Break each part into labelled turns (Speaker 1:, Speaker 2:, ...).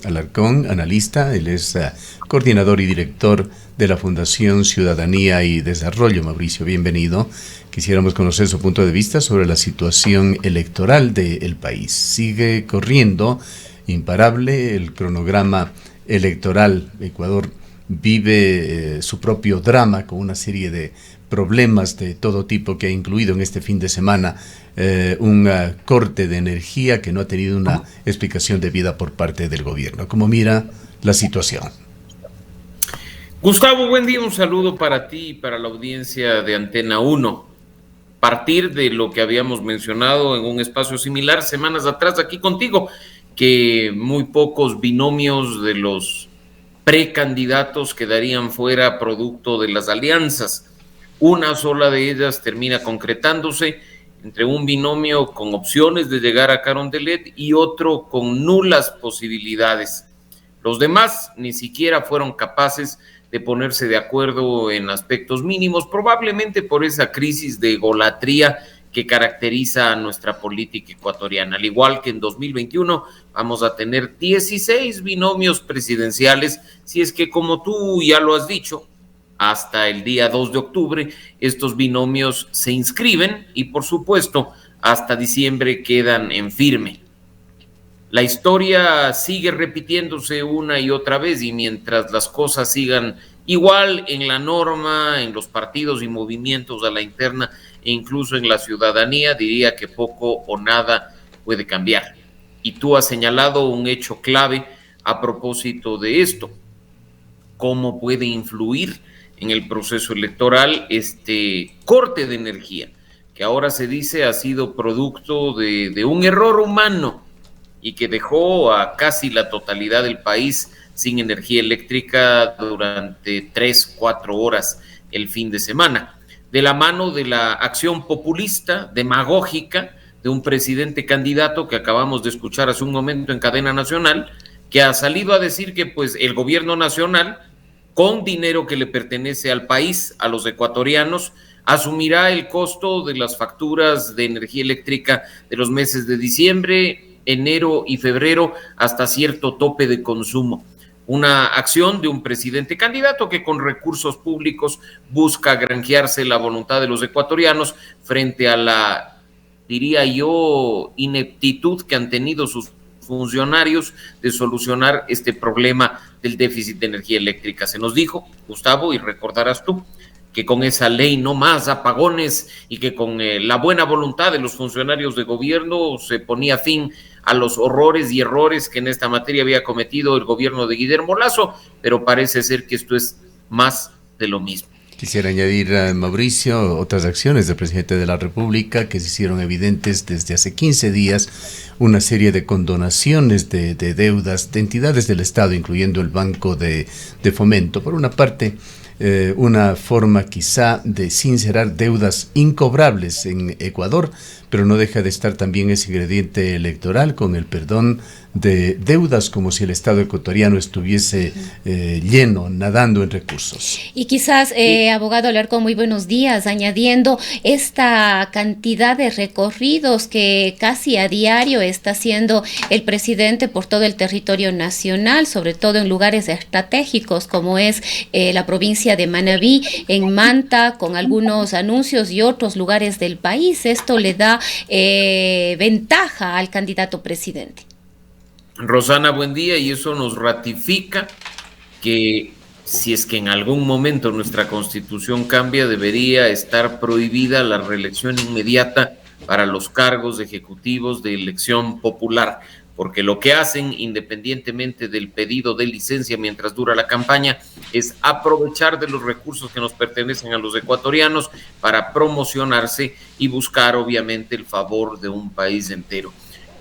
Speaker 1: Alarcón, analista, él es coordinador y director de la Fundación Ciudadanía y Desarrollo. Mauricio, bienvenido. Quisiéramos conocer su punto de vista sobre la situación electoral del país. Sigue corriendo imparable el cronograma electoral. Ecuador vive su propio drama con una serie de problemas de todo tipo que ha incluido en este fin de semana un corte de energía que no ha tenido una explicación debida por parte del gobierno. ¿Cómo mira la situación?
Speaker 2: Gustavo, buen día, un saludo para ti y para la audiencia de Antena 1. Partir de lo que habíamos mencionado en un espacio similar semanas atrás aquí contigo, que muy pocos binomios de los precandidatos quedarían fuera producto de las alianzas. Una sola de ellas termina concretándose entre un binomio con opciones de llegar a Carondelet y otro con nulas posibilidades. Los demás ni siquiera fueron capaces de ponerse de acuerdo en aspectos mínimos, probablemente por esa crisis de egolatría que caracteriza a nuestra política ecuatoriana. Al igual que en 2021 vamos a tener 16 binomios presidenciales, si es que, como tú ya lo has dicho, hasta el día 2 de octubre estos binomios se inscriben y, por supuesto, hasta diciembre quedan en firme. La historia sigue repitiéndose una y otra vez, y mientras las cosas sigan igual en la norma, en los partidos y movimientos a la interna e incluso en la ciudadanía, diría que poco o nada puede cambiar. Y tú has señalado un hecho clave a propósito de esto: cómo puede influir en el proceso electoral este corte de energía, que ahora se dice ha sido producto de un error humano y que dejó a casi la totalidad del país sin energía eléctrica durante 3-4 horas el fin de semana, de la mano de la acción populista, demagógica, de un presidente candidato que acabamos de escuchar hace un momento en cadena nacional, que ha salido a decir que pues el gobierno nacional, con dinero que le pertenece al país, a los ecuatorianos, asumirá el costo de las facturas de energía eléctrica de los meses de diciembre, enero y febrero hasta cierto tope de consumo. Una acción de un presidente candidato que con recursos públicos busca granjearse la voluntad de los ecuatorianos frente a la, diría yo, ineptitud que han tenido sus funcionarios de solucionar este problema del déficit de energía eléctrica. Se nos dijo, Gustavo, y recordarás tú, que con esa ley no más apagones y que con la buena voluntad de los funcionarios de gobierno se ponía fin a los horrores y errores que en esta materia había cometido el gobierno de Guillermo Lasso, pero parece ser que esto es más de lo mismo.
Speaker 1: Quisiera añadir, Mauricio, otras acciones del presidente de la República que se hicieron evidentes desde hace 15 días, una serie de condonaciones de deudas de entidades del Estado, incluyendo el Banco de Fomento. Por una parte, una forma quizá de sincerar deudas incobrables en Ecuador, pero no deja de estar también ese ingrediente electoral con el perdón de deudas, como si el Estado ecuatoriano estuviese lleno, nadando en recursos.
Speaker 3: Y quizás, abogado Alarcón, muy buenos días, añadiendo esta cantidad de recorridos que casi a diario está haciendo el presidente por todo el territorio nacional, sobre todo en lugares estratégicos como es la provincia de Manabí, en Manta, con algunos anuncios y otros lugares del país. Esto le da ventaja al candidato presidente.
Speaker 2: Rosana, buen día, y eso nos ratifica que si es que en algún momento nuestra constitución cambia, debería estar prohibida la reelección inmediata para los cargos ejecutivos de elección popular, porque lo que hacen, independientemente del pedido de licencia mientras dura la campaña, es aprovechar de los recursos que nos pertenecen a los ecuatorianos para promocionarse y buscar, obviamente, el favor de un país entero.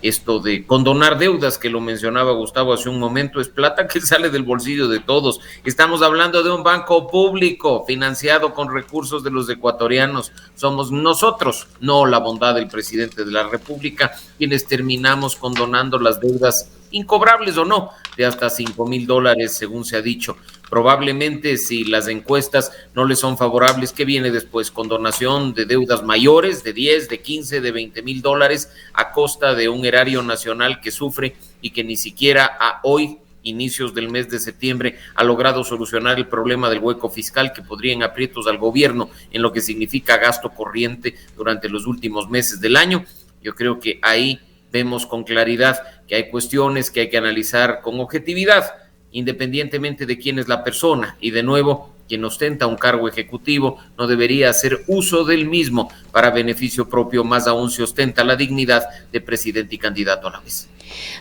Speaker 2: Esto de condonar deudas, que lo mencionaba Gustavo hace un momento, es plata que sale del bolsillo de todos. Estamos hablando de un banco público financiado con recursos de los ecuatorianos. Somos nosotros, no la bondad del presidente de la República, quienes terminamos condonando las deudas, incobrables o no, de hasta $5,000, según se ha dicho. Probablemente si las encuestas no le son favorables, ¿qué viene después? Condonación de deudas mayores de 10, de 15, de 20 mil dólares a costa de un erario nacional que sufre y que ni siquiera a hoy, inicios del mes de septiembre, ha logrado solucionar el problema del hueco fiscal que podría en aprietos al gobierno en lo que significa gasto corriente durante los últimos meses del año. Yo creo que ahí vemos con claridad que hay cuestiones que hay que analizar con objetividad, independientemente de quién es la persona. Y de nuevo, quien ostenta un cargo ejecutivo no debería hacer uso del mismo para beneficio propio, más aún si ostenta la dignidad de presidente y candidato a la vez.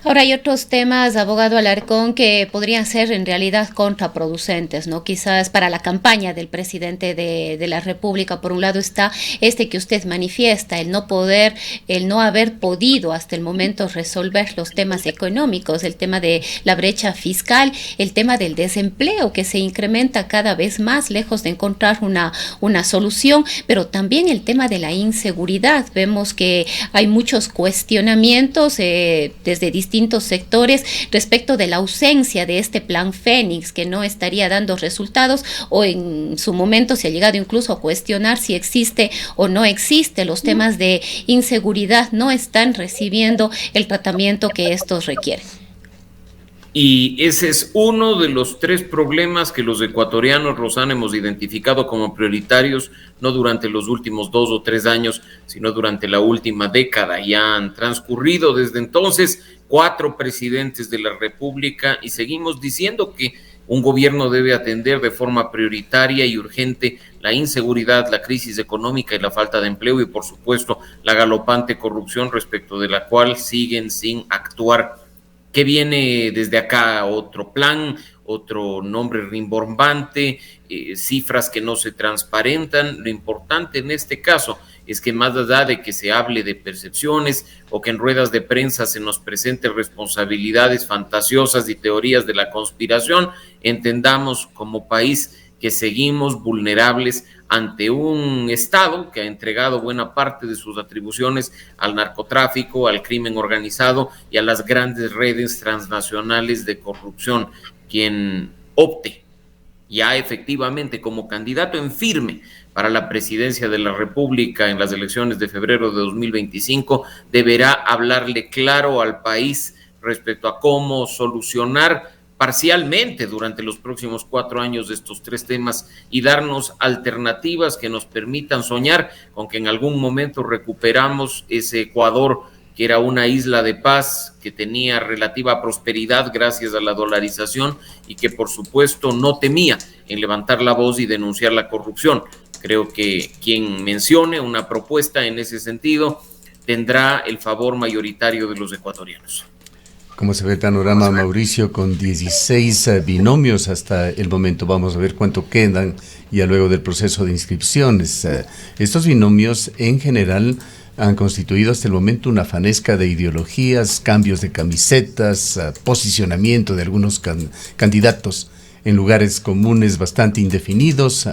Speaker 3: Ahora hay otros temas, abogado Alarcón, que podrían ser en realidad contraproducentes, ¿no? Quizás para la campaña del presidente de la República. Por un lado está este que usted manifiesta, el no haber podido hasta el momento resolver los temas económicos, el tema de la brecha fiscal, el tema del desempleo que se incrementa cada vez más, lejos de encontrar una solución, pero también el tema de la inseguridad. Vemos que hay muchos cuestionamientos desde distintos sectores respecto de la ausencia de este plan Fénix, que no estaría dando resultados, o en su momento se ha llegado incluso a cuestionar si existe o no existe. Los temas de inseguridad no están recibiendo el tratamiento que estos requieren.
Speaker 2: Y ese es uno de los 3 problemas que los ecuatorianos, Rosana, hemos identificado como prioritarios, no durante los últimos 2 o 3 años, sino durante la última década. Ya han transcurrido desde entonces 4 presidentes de la República y seguimos diciendo que un gobierno debe atender de forma prioritaria y urgente la inseguridad, la crisis económica y la falta de empleo y, por supuesto, la galopante corrupción respecto de la cual siguen sin actuar. ¿Qué viene desde acá? Otro plan, otro nombre rimbombante, cifras que no se transparentan. Lo importante en este caso es que más allá de que se hable de percepciones o que en ruedas de prensa se nos presenten responsabilidades fantasiosas y teorías de la conspiración, entendamos como país que seguimos vulnerables ante un Estado que ha entregado buena parte de sus atribuciones al narcotráfico, al crimen organizado y a las grandes redes transnacionales de corrupción. Quien opte ya efectivamente como candidato en firme para la presidencia de la República en las elecciones de febrero de 2025 deberá hablarle claro al país respecto a cómo solucionar parcialmente durante los próximos 4 años de estos 3 temas y darnos alternativas que nos permitan soñar con que en algún momento recuperamos ese Ecuador que era una isla de paz, que tenía relativa prosperidad gracias a la dolarización y que por supuesto no temía en levantar la voz y denunciar la corrupción. Creo que quien mencione una propuesta en ese sentido tendrá el favor mayoritario de los ecuatorianos.
Speaker 1: ¿Cómo se ve el panorama, Mauricio, con 16 binomios hasta el momento? Vamos a ver cuánto quedan ya luego del proceso de inscripciones. Estos binomios en general han constituido hasta el momento una fanesca de ideologías, cambios de camisetas, posicionamiento de algunos candidatos en lugares comunes bastante indefinidos.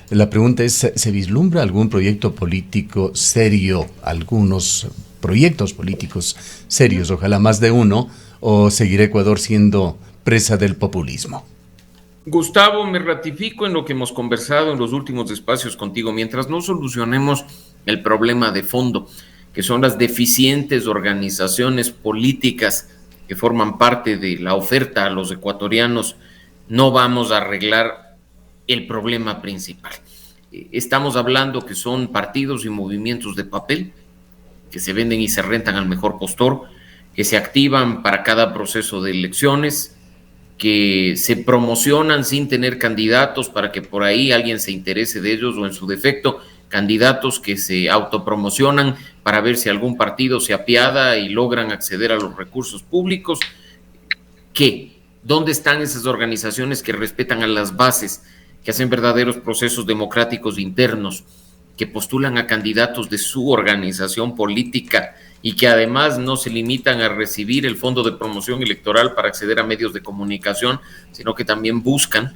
Speaker 1: La pregunta es, ¿se vislumbra algún proyecto político serio, algunos proyectos políticos serios, ojalá más de uno, o seguirá Ecuador siendo presa del populismo?
Speaker 2: Gustavo, me ratifico en lo que hemos conversado en los últimos espacios contigo. Mientras no solucionemos el problema de fondo, que son las deficientes organizaciones políticas que forman parte de la oferta a los ecuatorianos, no vamos a arreglar el problema principal. Estamos hablando que son partidos y movimientos de papel que se venden y se rentan al mejor postor, que se activan para cada proceso de elecciones, que se promocionan sin tener candidatos para que por ahí alguien se interese de ellos, o en su defecto, candidatos que se autopromocionan para ver si algún partido se apiada y logran acceder a los recursos públicos. ¿Qué? ¿Dónde están esas organizaciones que respetan a las bases, que hacen verdaderos procesos democráticos internos, que postulan a candidatos de su organización política y que además no se limitan a recibir el fondo de promoción electoral para acceder a medios de comunicación, sino que también buscan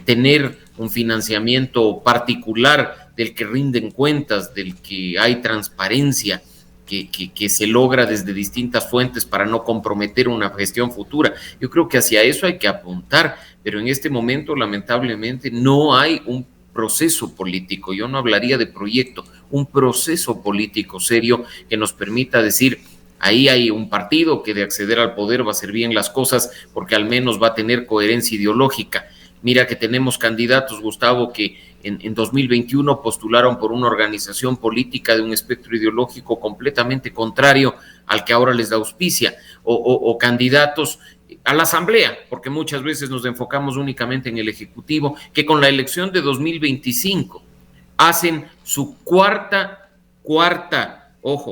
Speaker 2: tener un financiamiento particular del que rinden cuentas, del que hay transparencia, que se logra desde distintas fuentes para no comprometer una gestión futura? Yo creo que hacia eso hay que apuntar. pero en este momento lamentablemente no hay un proceso político, yo no hablaría de proyecto, un proceso político serio que nos permita decir, ahí hay un partido que de acceder al poder va a hacer bien las cosas porque al menos va a tener coherencia ideológica. Mira que tenemos candidatos, Gustavo, que en 2021 postularon por una organización política de un espectro ideológico completamente contrario al que ahora les da auspicia, o candidatos a la asamblea, porque muchas veces nos enfocamos únicamente en el ejecutivo, que con la elección de 2025 hacen su cuarta,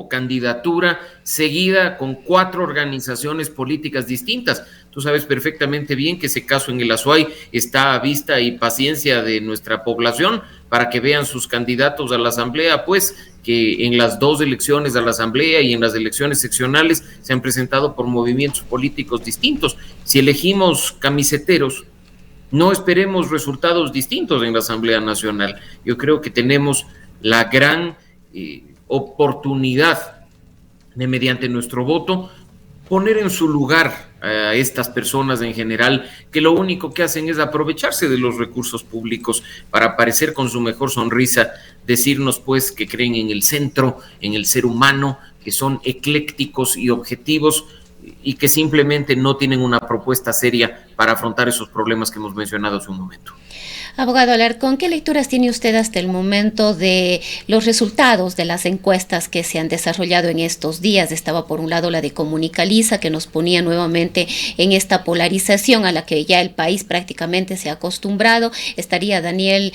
Speaker 2: candidatura seguida con 4 organizaciones políticas distintas. Tú sabes perfectamente bien que ese caso en el Azuay está a vista y paciencia de nuestra población para que vean sus candidatos a la asamblea, pues que en las 2 elecciones a la asamblea y en las elecciones seccionales se han presentado por movimientos políticos distintos. Si elegimos camiseteros, no esperemos resultados distintos en la Asamblea Nacional. Yo creo que tenemos la gran oportunidad de, mediante nuestro voto, poner en su lugar a estas personas en general que lo único que hacen es aprovecharse de los recursos públicos para aparecer con su mejor sonrisa, decirnos pues que creen en el centro, en el ser humano, que son eclécticos y objetivos y que simplemente no tienen una propuesta seria para afrontar esos problemas que hemos mencionado hace un momento.
Speaker 3: Abogado Alarcón, ¿qué lecturas tiene usted hasta el momento de los resultados de las encuestas que se han desarrollado en estos días? Estaba por un lado la de Comunicaliza, que nos ponía nuevamente en esta polarización a la que ya el país prácticamente se ha acostumbrado. Estaría Daniel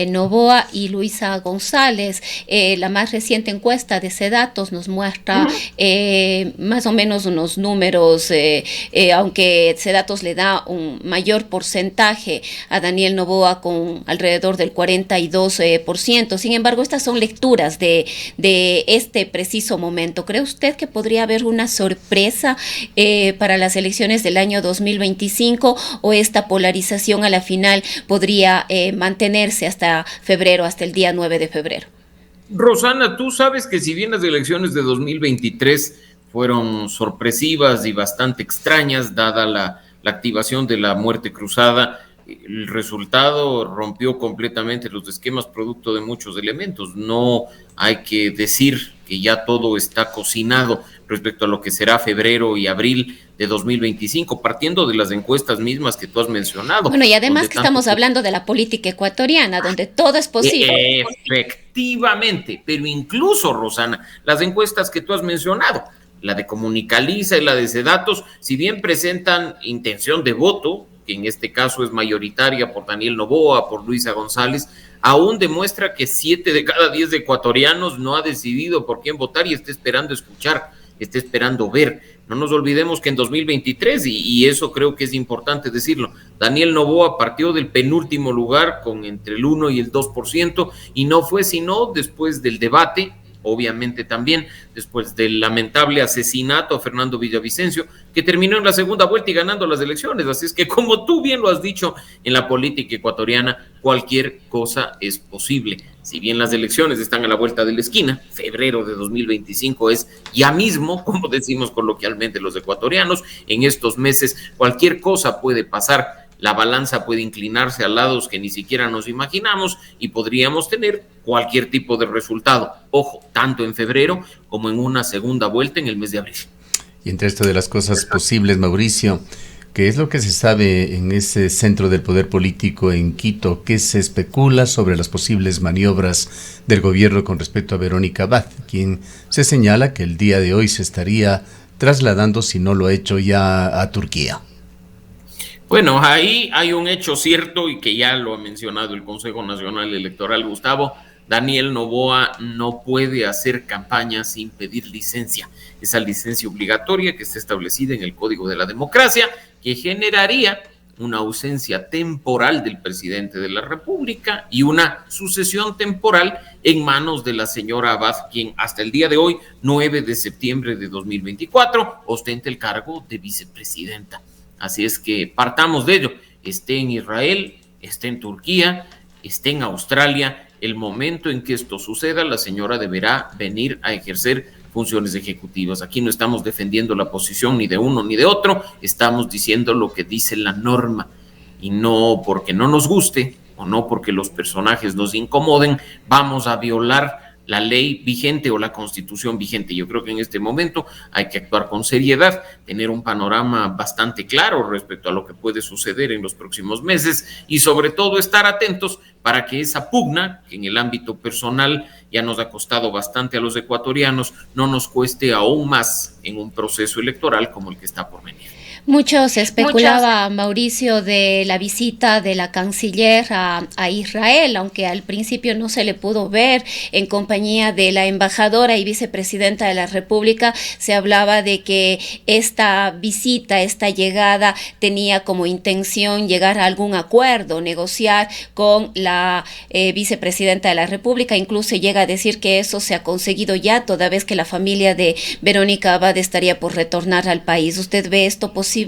Speaker 3: Noboa y Luisa González. La más reciente encuesta de Cedatos nos muestra más o menos unos números, aunque Cedatos le da un mayor porcentaje a Daniel Noboa con alrededor del 42%. Sin embargo, estas son lecturas de este preciso momento. ¿Cree usted que podría haber una sorpresa para las elecciones del año 2025 o esta polarización a la final podría mantenerse hasta febrero, hasta el día 9 de febrero?
Speaker 2: Rosana, tú sabes que si bien las elecciones de 2023 fueron sorpresivas y bastante extrañas, dada la activación de la muerte cruzada, el resultado rompió completamente los esquemas producto de muchos elementos. No hay que decir que ya todo está cocinado respecto a lo que será febrero y abril de 2025, partiendo de las encuestas mismas que tú has mencionado.
Speaker 3: Bueno, y además que estamos hablando de la política ecuatoriana, donde todo es posible.
Speaker 2: Efectivamente, pero incluso, Rosana, las encuestas que tú has mencionado, la de Comunicaliza y la de Cedatos, si bien presentan intención de voto, que en este caso es mayoritaria por Daniel Noboa, por Luisa González, aún demuestra que 7 de cada 10 ecuatorianos no ha decidido por quién votar y está esperando escuchar, está esperando ver. No nos olvidemos que en 2023, y eso creo que es importante decirlo, Daniel Noboa partió del penúltimo lugar con entre el 1 y el 2%, y no fue sino después del debate, obviamente también después del lamentable asesinato a Fernando Villavicencio, que terminó en la segunda vuelta y ganando las elecciones. Así es que, como tú bien lo has dicho, en la política ecuatoriana cualquier cosa es posible. Si bien las elecciones están a la vuelta de la esquina, febrero de 2025 es ya mismo, como decimos coloquialmente los ecuatorianos, en estos meses cualquier cosa puede pasar. La balanza puede inclinarse a lados que ni siquiera nos imaginamos y podríamos tener cualquier tipo de resultado. Ojo, tanto en febrero como en una segunda vuelta en el mes de abril.
Speaker 1: Y entre esto de las cosas posibles, Mauricio, ¿qué es lo que se sabe en ese centro del poder político en Quito? ¿Qué se especula sobre las posibles maniobras del gobierno con respecto a Verónica Abad, quien se señala que el día de hoy se estaría trasladando, si no lo ha hecho ya, a Turquía?
Speaker 2: Bueno, ahí hay un hecho cierto y que ya lo ha mencionado el Consejo Nacional Electoral, Gustavo. Daniel Noboa no puede hacer campaña sin pedir licencia. Esa licencia obligatoria que está establecida en el Código de la Democracia, que generaría una ausencia temporal del presidente de la República y una sucesión temporal en manos de la señora Abad, quien hasta el día de hoy, 9 de septiembre de 2024, ostenta el cargo de vicepresidenta. Así es que partamos de ello, esté en Israel, esté en Turquía, esté en Australia, el momento en que esto suceda, la señora deberá venir a ejercer funciones ejecutivas. Aquí no estamos defendiendo la posición ni de uno ni de otro, estamos diciendo lo que dice la norma. y no porque no nos guste o no porque los personajes nos incomoden, vamos a violar la ley vigente o la constitución vigente. Yo creo que en este momento hay que actuar con seriedad, tener un panorama bastante claro respecto a lo que puede suceder en los próximos meses y sobre todo estar atentos para que esa pugna, que en el ámbito personal ya nos ha costado bastante a los ecuatorianos, no nos cueste aún más en un proceso electoral como el que está por venir.
Speaker 3: Muchos especulaba, Mauricio, de la visita de la canciller a Israel, aunque al principio no se le pudo ver en compañía de la embajadora y vicepresidenta de la República. Se hablaba de que esta visita, esta llegada, tenía como intención llegar a algún acuerdo, negociar con la vicepresidenta de la República. Incluso llega a decir que eso se ha conseguido ya, toda vez que la familia de Verónica Abad estaría por retornar al país. ¿Usted ve esto posible?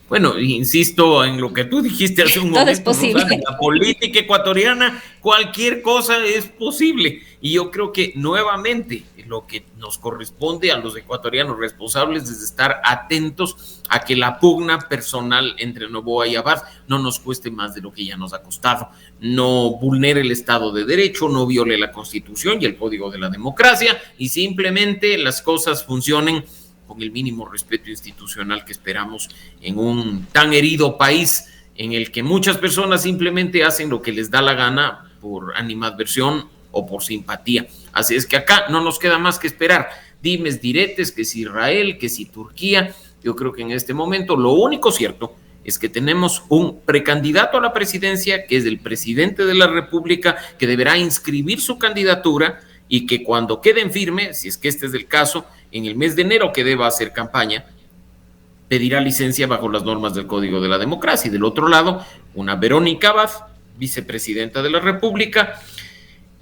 Speaker 2: Bueno, insisto en lo que tú dijiste hace un momento.
Speaker 3: Todo es posible.
Speaker 2: En la política ecuatoriana cualquier cosa es posible. Y yo creo que nuevamente lo que nos corresponde a los ecuatorianos responsables es estar atentos a que la pugna personal entre Noboa y Abad no nos cueste más de lo que ya nos ha costado. No vulnere el Estado de Derecho, no viole la Constitución y el Código de la Democracia y simplemente las cosas funcionen con el mínimo respeto institucional que esperamos en un tan herido país en el que muchas personas simplemente hacen lo que les da la gana por animadversión o por simpatía. Así es que acá no nos queda más que esperar dimes, diretes, que si Israel, que si Turquía. Yo creo que en este momento lo único cierto es que tenemos un precandidato a la presidencia, que es el presidente de la República, que deberá inscribir su candidatura y que cuando queden firme, si es que este es el caso, en el mes de enero que deba hacer campaña, pedirá licencia bajo las normas del Código de la Democracia. Y del otro lado, una Verónica Abad, vicepresidenta de la República,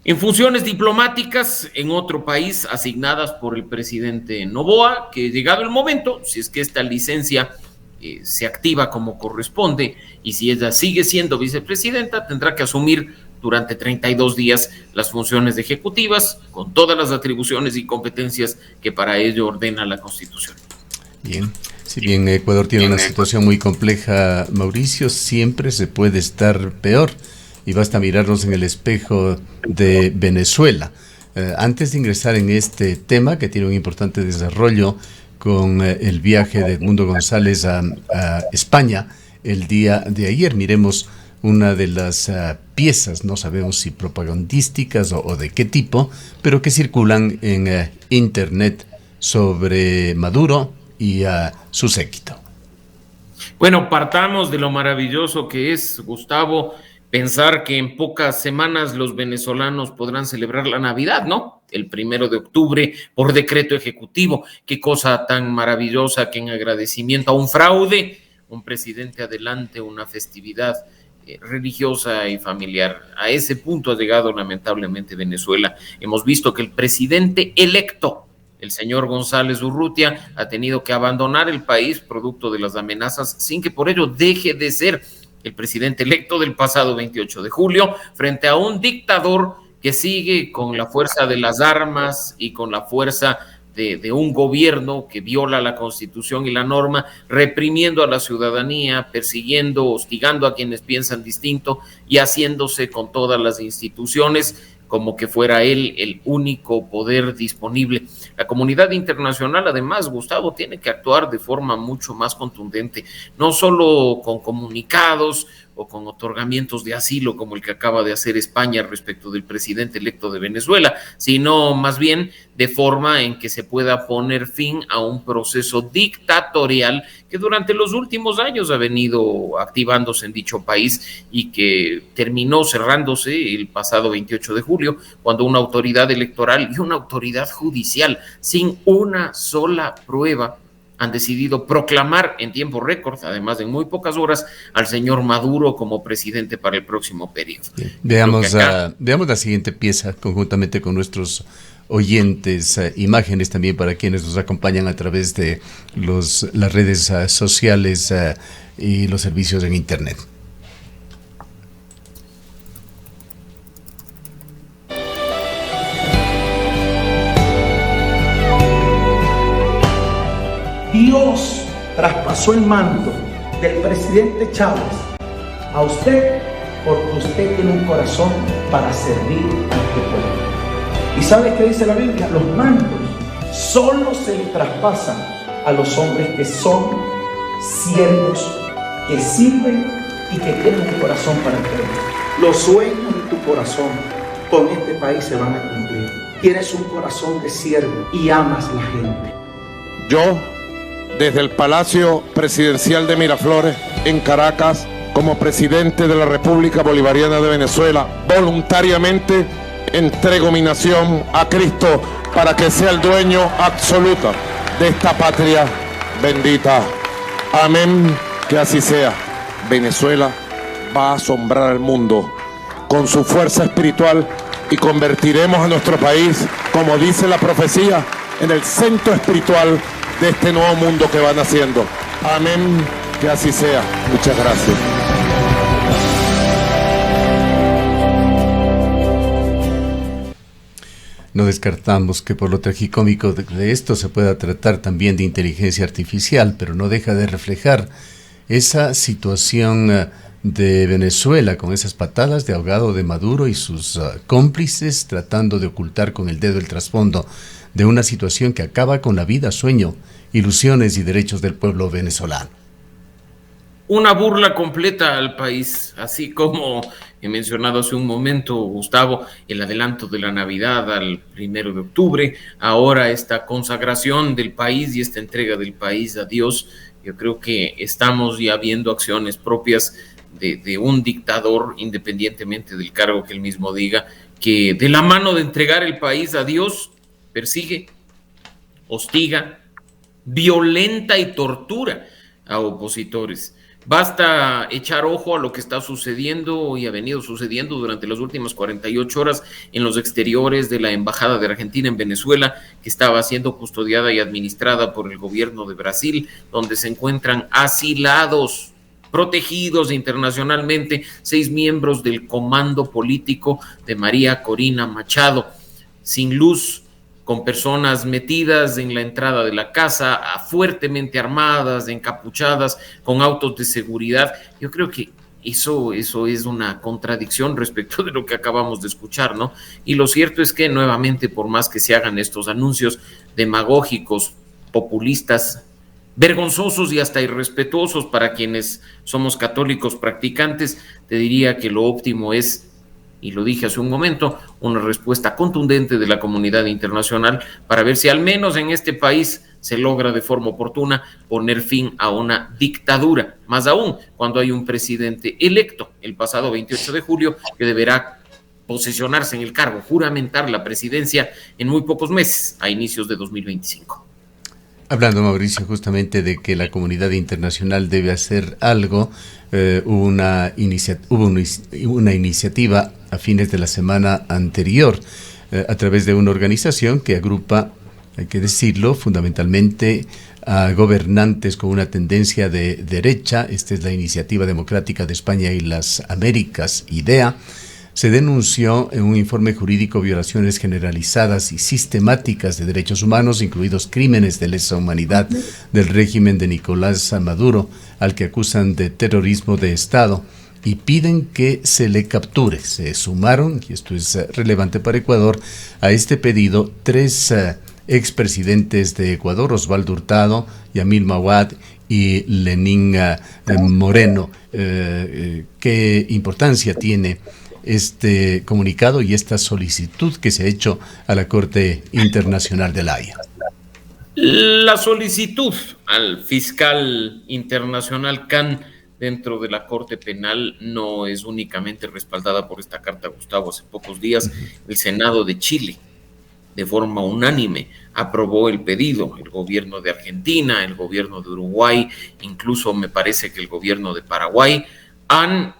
Speaker 2: en funciones diplomáticas en otro país asignadas por el presidente Noboa, que llegado el momento, si es que esta licencia se activa como corresponde y si ella sigue siendo vicepresidenta, tendrá que asumir durante 32 días las funciones ejecutivas con todas las atribuciones y competencias que para ello ordena la Constitución.
Speaker 1: Bien, si bien Ecuador tiene una situación muy compleja, Mauricio, siempre se puede estar peor y basta mirarnos en el espejo de Venezuela. Antes de ingresar en este tema que tiene un importante desarrollo con el viaje de Edmundo González a España el día de ayer, miremos una de las piezas, no sabemos si propagandísticas o de qué tipo, pero que circulan en internet sobre Maduro y su séquito.
Speaker 2: Bueno, partamos de lo maravilloso que es, Gustavo, pensar que en pocas semanas los venezolanos podrán celebrar la Navidad, ¿no? El 1 de octubre por decreto ejecutivo. Qué cosa tan maravillosa que en agradecimiento a un fraude, un presidente adelante una festividad religiosa y familiar. A ese punto ha llegado lamentablemente Venezuela. Hemos visto que el presidente electo, el señor González Urrutia, ha tenido que abandonar el país producto de las amenazas sin que por ello deje de ser el presidente electo del pasado 28 de julio frente a un dictador que sigue con la fuerza de las armas y con la fuerza de un gobierno que viola la Constitución y la norma, reprimiendo a la ciudadanía, persiguiendo, hostigando a quienes piensan distinto y haciéndose con todas las instituciones como que fuera él el único poder disponible. La comunidad internacional, además, Gustavo, tiene que actuar de forma mucho más contundente, no solo con comunicados o con otorgamientos de asilo como el que acaba de hacer España respecto del presidente electo de Venezuela, sino más bien de forma en que se pueda poner fin a un proceso dictatorial que durante los últimos años ha venido activándose en dicho país y que terminó cerrándose el pasado 28 de julio, cuando una autoridad electoral y una autoridad judicial sin una sola prueba han decidido proclamar en tiempo récord, además de en muy pocas horas, al señor Maduro como presidente para el próximo periodo.
Speaker 1: Veamos la siguiente pieza conjuntamente con nuestros oyentes, imágenes también para quienes nos acompañan a través de las redes sociales y los servicios en internet.
Speaker 4: Dios traspasó el manto del presidente Chávez a usted, porque usted tiene un corazón para servir a este pueblo. ¿Y sabe qué dice la Biblia? Los mandos solo se le traspasan a los hombres que son siervos, que sirven y que tienen un corazón para el pueblo. Los sueños de tu corazón con este país se van a cumplir. Tienes un corazón de siervo y amas la gente.
Speaker 5: Yo, desde el Palacio Presidencial de Miraflores, en Caracas, como presidente de la República Bolivariana de Venezuela, voluntariamente entrego mi nación a Cristo para que sea el dueño absoluto de esta patria bendita. Amén, que así sea. Venezuela va a asombrar al mundo con su fuerza espiritual y convertiremos a nuestro país, como dice la profecía, en el centro espiritual de este nuevo mundo que va naciendo. Amén, que así sea. Muchas gracias.
Speaker 1: No descartamos que por lo tragicómico de esto se pueda tratar también de inteligencia artificial, pero no deja de reflejar esa situación de Venezuela con esas patadas de ahogado de Maduro y sus cómplices tratando de ocultar con el dedo el trasfondo de una situación que acaba con la vida, sueño, ilusiones y derechos del pueblo venezolano.
Speaker 2: Una burla completa al país, así como he mencionado hace un momento, Gustavo, el adelanto de la Navidad al 1 de octubre, ahora esta consagración del país y esta entrega del país a Dios. Yo creo que estamos ya viendo acciones propias de un dictador, independientemente del cargo que él mismo diga, que de la mano de entregar el país a Dios, persigue, hostiga, violenta y tortura a opositores. Basta echar ojo a lo que está sucediendo y ha venido sucediendo durante las últimas 48 horas en los exteriores de la Embajada de Argentina en Venezuela, que estaba siendo custodiada y administrada por el gobierno de Brasil, donde se encuentran asilados, protegidos internacionalmente, 6 miembros del comando político de María Corina Machado, sin luz, con personas metidas en la entrada de la casa, fuertemente armadas, encapuchadas, con autos de seguridad. Yo creo que eso es una contradicción respecto de lo que acabamos de escuchar, ¿no? Y lo cierto es que nuevamente, por más que se hagan estos anuncios demagógicos, populistas, vergonzosos y hasta irrespetuosos para quienes somos católicos practicantes, te diría que lo óptimo es, y lo dije hace un momento, una respuesta contundente de la comunidad internacional para ver si al menos en este país se logra de forma oportuna poner fin a una dictadura, más aún cuando hay un presidente electo el pasado 28 de julio que deberá posesionarse en el cargo, juramentar la presidencia en muy pocos meses, a inicios de 2025.
Speaker 1: Hablando, Mauricio, justamente de que la comunidad internacional debe hacer algo, hubo una iniciativa a fines de la semana anterior a través de una organización que agrupa, hay que decirlo, fundamentalmente a gobernantes con una tendencia de derecha. Esta es la Iniciativa Democrática de España y las Américas, IDEA. Se denunció en un informe jurídico violaciones generalizadas y sistemáticas de derechos humanos, incluidos crímenes de lesa humanidad del régimen de Nicolás Maduro, al que acusan de terrorismo de Estado, y piden que se le capture. Se sumaron, y esto es relevante para Ecuador, a este pedido 3 expresidentes de Ecuador, Osvaldo Hurtado, Yamil Mawad y Lenín Moreno. ¿Qué importancia tiene este comunicado y esta solicitud que se ha hecho a la Corte Internacional de La Haya?
Speaker 2: La solicitud al fiscal internacional Khan dentro de la Corte Penal no es únicamente respaldada por esta carta, Gustavo. Hace pocos días el Senado de Chile, de forma unánime, aprobó el pedido. El gobierno de Argentina, el gobierno de Uruguay, incluso me parece que el gobierno de Paraguay han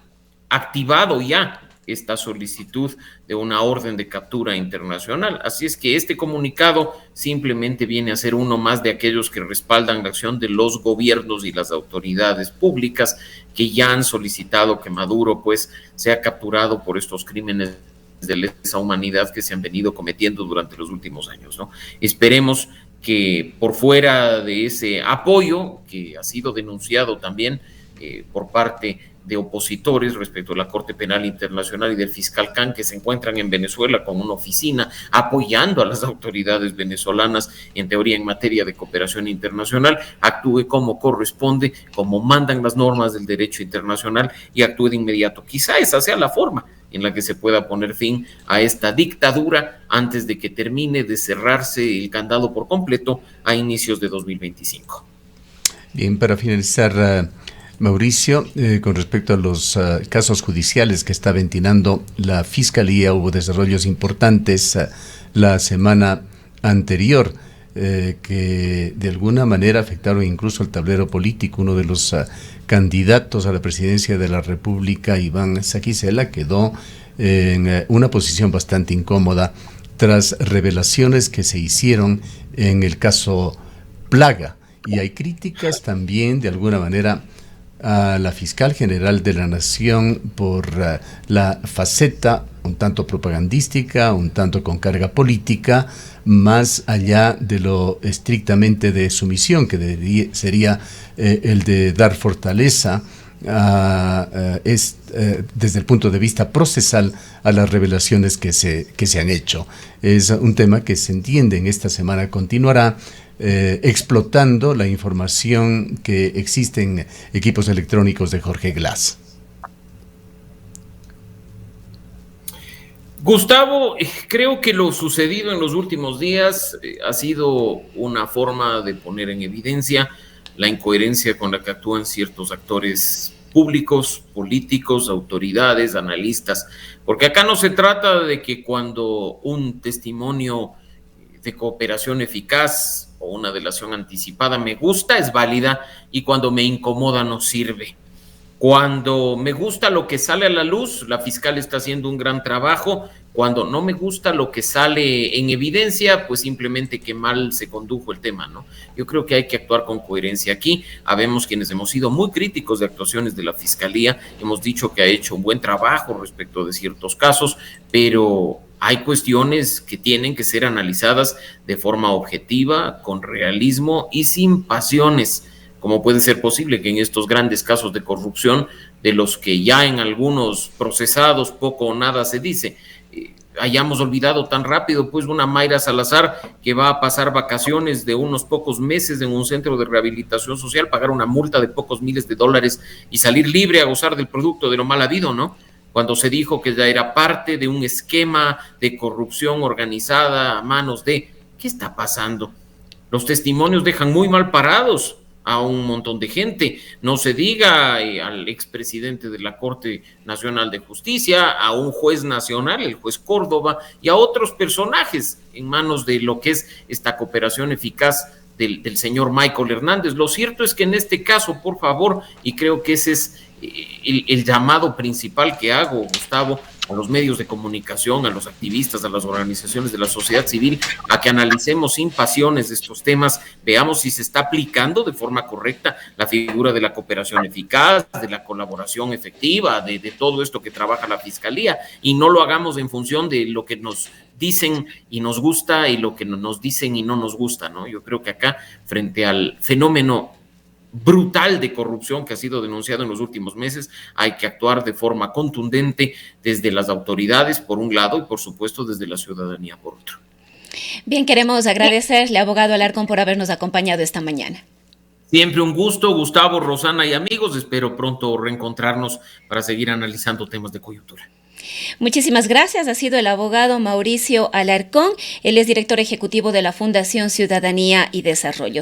Speaker 2: activado ya esta solicitud de una orden de captura internacional. Así es que este comunicado simplemente viene a ser uno más de aquellos que respaldan la acción de los gobiernos y las autoridades públicas que ya han solicitado que Maduro pues sea capturado por estos crímenes de lesa humanidad que se han venido cometiendo durante los últimos años, ¿no? Esperemos que por fuera de ese apoyo que ha sido denunciado también por parte de opositores respecto a la Corte Penal Internacional y del fiscal Khan, que se encuentran en Venezuela con una oficina apoyando a las autoridades venezolanas, en teoría en materia de cooperación internacional, actúe como corresponde, como mandan las normas del derecho internacional y actúe de inmediato. Quizá esa sea la forma en la que se pueda poner fin a esta dictadura antes de que termine de cerrarse el candado por completo a inicios de 2025.
Speaker 1: Bien, para finalizar, Mauricio, con respecto a los casos judiciales que está ventilando la Fiscalía, hubo desarrollos importantes la semana anterior que de alguna manera afectaron incluso el tablero político. Uno de los candidatos a la presidencia de la República, Iván Saquicela, quedó en una posición bastante incómoda tras revelaciones que se hicieron en el caso Plaga. Y hay críticas también, de alguna manera, a la fiscal general de la Nación por la faceta un tanto propagandística, un tanto con carga política, más allá de lo estrictamente de su misión, que sería el de dar fortaleza desde el punto de vista procesal a las revelaciones que se han hecho. Es un tema que se entiende en esta semana continuará, explotando la información que existe en equipos electrónicos de Jorge Glass.
Speaker 2: Gustavo, creo que lo sucedido en los últimos días ha sido una forma de poner en evidencia la incoherencia con la que actúan ciertos actores públicos, políticos, autoridades, analistas, porque acá no se trata de que cuando un testimonio de cooperación eficaz o una delación anticipada me gusta, es válida, y cuando me incomoda no sirve. Cuando me gusta lo que sale a la luz, la fiscal está haciendo un gran trabajo. Cuando no me gusta lo que sale en evidencia, pues simplemente que mal se condujo el tema, ¿no? Yo creo que hay que actuar con coherencia aquí. Habemos quienes hemos sido muy críticos de actuaciones de la fiscalía, hemos dicho que ha hecho un buen trabajo respecto de ciertos casos, pero hay cuestiones que tienen que ser analizadas de forma objetiva, con realismo y sin pasiones. ¿Cómo puede ser posible que en estos grandes casos de corrupción, de los que ya en algunos procesados poco o nada se dice, hayamos olvidado tan rápido pues una Mayra Salazar que va a pasar vacaciones de unos pocos meses en un centro de rehabilitación social, pagar una multa de pocos miles de dólares y salir libre a gozar del producto de lo mal habido, ¿no? Cuando se dijo que ya era parte de un esquema de corrupción organizada a manos de... ¿Qué está pasando? Los testimonios dejan muy mal parados a un montón de gente, no se diga al expresidente de la Corte Nacional de Justicia, a un juez nacional, el juez Córdoba, y a otros personajes en manos de lo que es esta cooperación eficaz del señor Michael Hernández. Lo cierto es que en este caso, por favor, y creo que ese es el llamado principal que hago, Gustavo, a los medios de comunicación, a los activistas, a las organizaciones de la sociedad civil, a que analicemos sin pasiones estos temas, veamos si se está aplicando de forma correcta la figura de la cooperación eficaz, de la colaboración efectiva, de todo esto que trabaja la Fiscalía, y no lo hagamos en función de lo que nos dicen y nos gusta y lo que nos dicen y no nos gusta, ¿no? Yo creo que acá, frente al fenómeno brutal de corrupción que ha sido denunciado en los últimos meses, hay que actuar de forma contundente desde las autoridades, por un lado, y por supuesto desde la ciudadanía, por otro.
Speaker 3: Bien, queremos agradecerle, abogado Alarcón, por habernos acompañado esta mañana.
Speaker 2: Siempre un gusto, Gustavo, Rosana y amigos. Espero pronto reencontrarnos para seguir analizando temas de coyuntura.
Speaker 3: Muchísimas gracias. Ha sido el abogado Mauricio Alarcón. Él es director ejecutivo de la Fundación Ciudadanía y Desarrollo.